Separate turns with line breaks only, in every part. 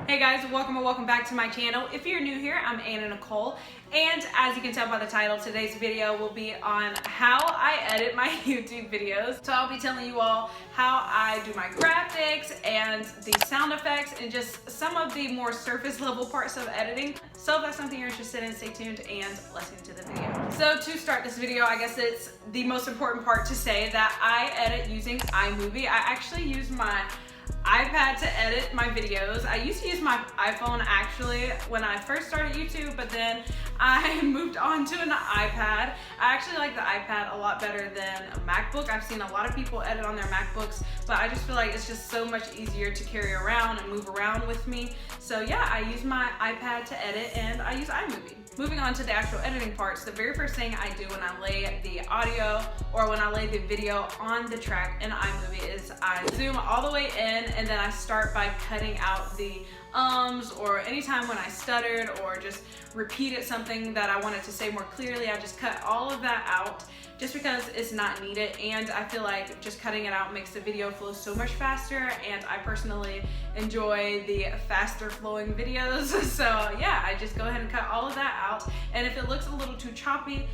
Hey guys, welcome or welcome back to my channel. If you're new here, I'm Anna Nicole, and as you can tell by the title, today's video will be on how I edit my YouTube videos. So I'll be telling you all how I do my graphics and the sound effects and just some of the more surface level parts of editing. So if that's something you're interested in, stay tuned and let's get into the video. So to start this video, I guess it's the most important part to say that I edit using iMovie. I actually use my iPad to edit my videos. I used to use my iPhone actually when I first started YouTube, but then I moved on to an iPad. I actually like the iPad a lot better than a MacBook. I've seen a lot of people edit on their MacBooks, but I just feel like it's just so much easier to carry around and move around with me. So yeah, I use my iPad to edit and I use iMovie. Moving on to the actual editing parts, the very first thing I do when I lay the audio or when I lay the video on the track in iMovie is I zoom all the way in and then I start by cutting out the ums, or anytime when I stuttered or just repeated something that I wanted to say more clearly, I just cut all of that out just because it's not needed, and I feel like just cutting it out makes the video flow so much faster, and I personally enjoy the faster flowing videos. So yeah, I just go ahead and cut all of that out, and if it looks a little too choppy,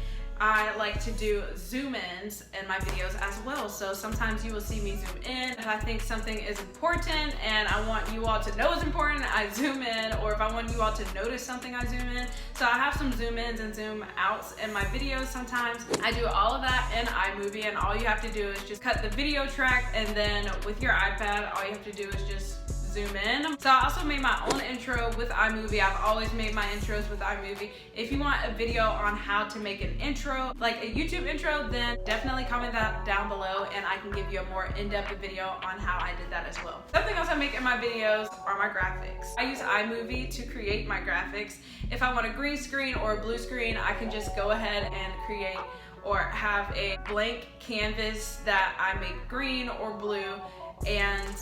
I like to do zoom ins in my videos as well. So sometimes you will see me zoom in if I think something is important and I want you all to know it's important, I zoom in, or if I want you all to notice something, I zoom in. So I have some zoom ins and zoom outs in my videos sometimes. I do all of that in iMovie, and all you have to do is just cut the video track, and then with your iPad, all you have to do is just zoom in. So I also made my own intro with iMovie. I've always made my intros with iMovie. If you want a video on how to make an intro, like a YouTube intro, then definitely comment that down below and I can give you a more in-depth video on how I did that as well. Something else I make in my videos are my graphics. I use iMovie to create my graphics. If I want a green screen or a blue screen, I can just go ahead and create or have a blank canvas that I make green or blue, and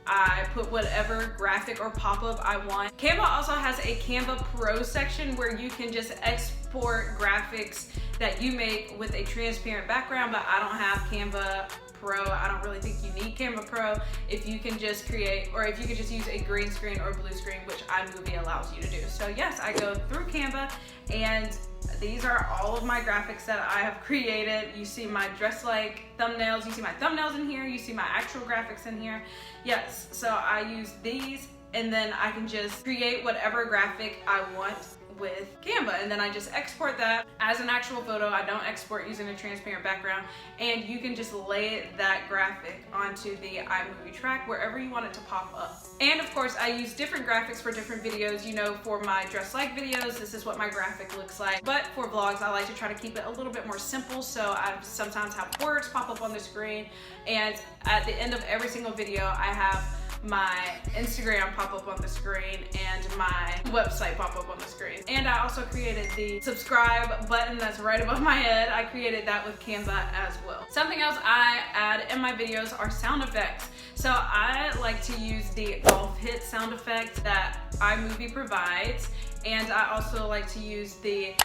I put whatever graphic or pop-up I want. Canva also has a Canva Pro section where you can just export graphics that you make with a transparent background, but I don't have Canva Pro. I don't really think you need Canva Pro if you can just create, or if you could just use a green screen or blue screen, which iMovie allows you to do. So yes, I go through Canva, and these are all of my graphics that I have created. You see my dress like thumbnails, you see my thumbnails in here, you see my actual graphics in here. Yes, so I use these, and then I can just create whatever graphic I want with Canva, and then I just export that as an actual photo. I don't export using a transparent background, and you can just lay that graphic onto the iMovie track wherever you want it to pop up. And of course, I use different graphics for different videos. You know, for my dress like videos, this is what my graphic looks like, but for vlogs, I like to try to keep it a little bit more simple, so I sometimes have words pop up on the screen, and at the end of every single video, I have my Instagram pop up on the screen and my website pop up on the screen. And I also created the subscribe button that's right above my head. I created that with Canva as well. Something else I add in my videos are sound effects. So I like to use the golf hit sound effect that iMovie provides, and I also like to use the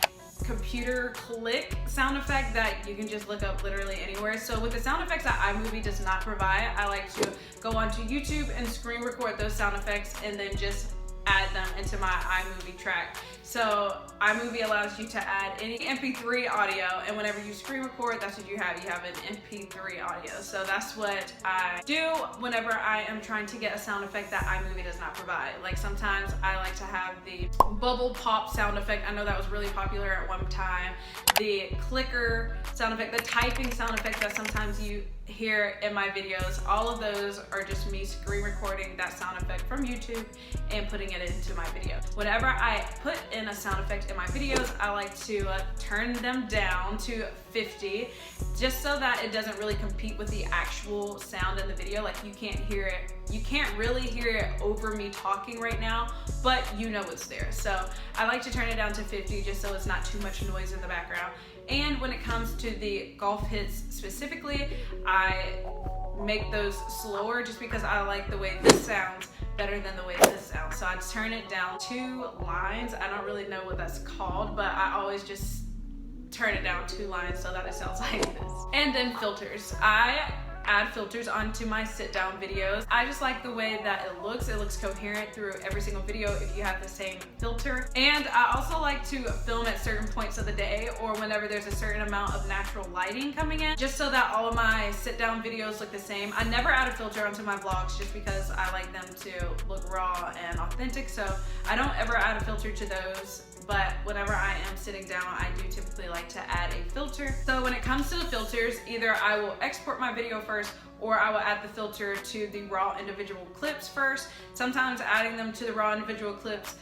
computer click sound effect that you can just look up literally anywhere. So with the sound effects that iMovie does not provide, I like to go onto YouTube and screen record those sound effects and then just add them into my iMovie track. So iMovie allows you to add any MP3 audio, and whenever you screen record, that's what you have. You have an MP3 audio. So that's what I do whenever I am trying to get a sound effect that iMovie does not provide. Like sometimes I like to have the bubble pop sound effect. I know that was really popular at one time. The clicker sound effect, the typing sound effect that sometimes you hear in my videos, all of those are just me screen recording that sound effect from YouTube and putting it into my video. Whenever I put in a sound effect in my videos, I like to turn them down to 50, just so that it doesn't really compete with the actual sound in the video. Like you can't hear it, you can't really hear it over me talking right now, but you know it's there. So I like to turn it down to 50 just so it's not too much noise in the background. And when it comes to the golf hits specifically, I make those slower just because I like the way this sounds better than the way this sounds. So I turn it down 2 lines. I don't really know what that's called, but I always just turn it down 2 lines so that it sounds like this. And then filters. I add filters onto my sit down videos. I just like the way that it looks. It looks coherent through every single video if you have the same filter. And I also like to film at certain points of the day or whenever there's a certain amount of natural lighting coming in, just so that all of my sit down videos look the same. I never add a filter onto my vlogs just because I like them to look raw and authentic, so I don't ever add a filter to those. But whenever I am sitting down, I do typically like to add a filter. So when it comes to the filters, either I will export my video first or I will add the filter to the raw individual clips first. Sometimes adding them to the raw individual clips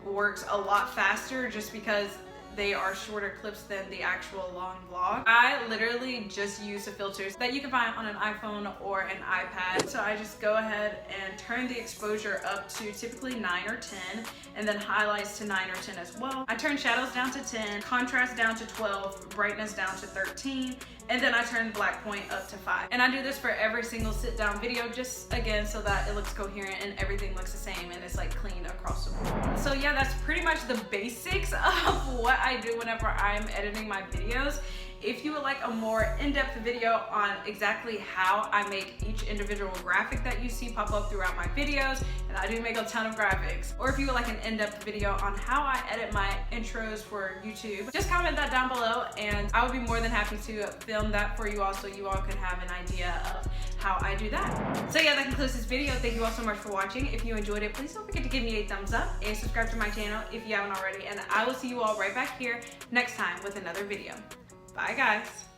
works a lot faster just because they are shorter clips than the actual long vlog. I literally just use the filters that you can find on an iPhone or an iPad. So I just go ahead and turn the exposure up to typically 9 or 10, and then highlights to 9 or 10 as well. I turn shadows down to 10, contrast down to 12, brightness down to 13, and then I turn black point up to 5. And I do this for every single sit down video, just again so that it looks coherent and everything looks the same and it's like clean across the board. So yeah, that's pretty much the basics of what I do whenever I'm editing my videos. If you would like a more in-depth video on exactly how I make each individual graphic that you see pop up throughout my videos, and I do make a ton of graphics, or if you would like an in-depth video on how I edit my intros for YouTube, just comment that down below and I would be more than happy to film that for you all so you all could have an idea of how I do that. So yeah, that concludes this video. Thank you all so much for watching. If you enjoyed it, please don't forget to give me a thumbs up and subscribe to my channel if you haven't already, and I will see you all right back here next time with another video. Bye guys.